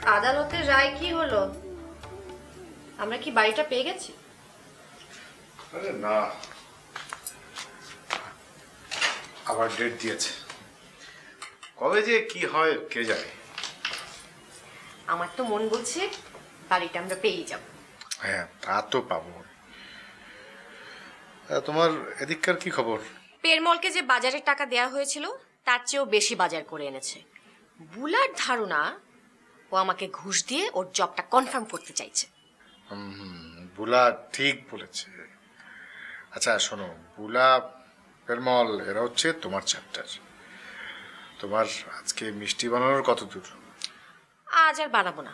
আদালতের রায় কি হলো? আমরা কি বাড়িটা পেয়ে গেছি? আরে না, আবার ডেট দিয়েছে। কবে যে কি হয় কে জানে। আমার তো মন বলছে বাড়িটা আমরা পেয়ে যাব। হ্যাঁ, তা তো পাবো। তোমার এদিককার কি খবর? পেরমলকে যে বাজারের টাকা দেয়া হয়েছিল তার চেয়েও বেশি বাজার করে এনেছে। বুলার ধারণা ও আমাকে ঘুষ দিয়ে ওর জবটা কনফার্ম করতে চাইছে। বুলা ঠিক বলেছে। আচ্ছা শোনো, বুলা, পেরমল এরা হচ্ছে তোমার চ্যাপ্টার। তোমার আজকে মিষ্টি বানানোর কত দূর? আজ আর বানাবো না।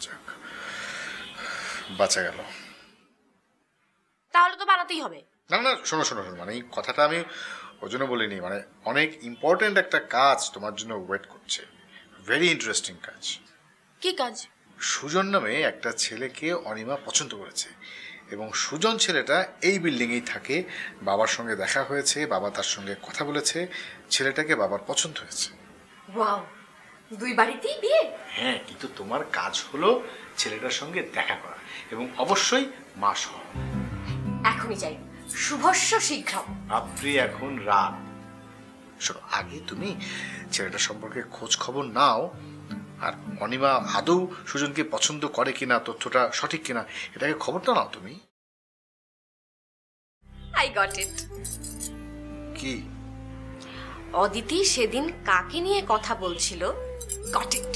যাক, বাঁচা গেল। তাহলে তো বানাতেই হবে। না না, শোনো শোনো শোনো, মানে এই কথাটা আমি ওই জন্য বলিনি, মানে অনেক ইম্পর্টেন্ট একটা কাজ তোমার জন্য ওয়েট করছে। ভেরি ইন্টারেস্টিং কাজ। কি কাজ? সুজন নামে একটা ছেলেকে অনিমা পছন্দ করেছে এবং সুজন ছেলেটা এই বিল্ডিংয়েই থাকে। বাবার সঙ্গে দেখা হয়েছে, বাবা তার সঙ্গে কথা বলেছে, ছেলেটাকে বাবার পছন্দ হয়েছে। ওয়াও, দুই বাড়িতেই বিয়ে? হ্যাঁ, কিন্তু তোমার কাজ হলো ছেলেটার সঙ্গে দেখা করা এবং অবশ্যই মা সহ। এখনই যাই, শুভস্য শীঘ্র। রাত্রি এখন রাত। শোনো, আগে তুমি ছেলেটার সম্পর্কে খোঁজ খবর নাও, আর অনিমা আদৌ সুজনকে পছন্দ করে কিনা, তথ্যটা সঠিক কিনা, এটাকে খবরটা নাও তুমি। I got it. কি? অদিতি সেদিন কাকে নিয়ে কথা বলছিল, গট ইট।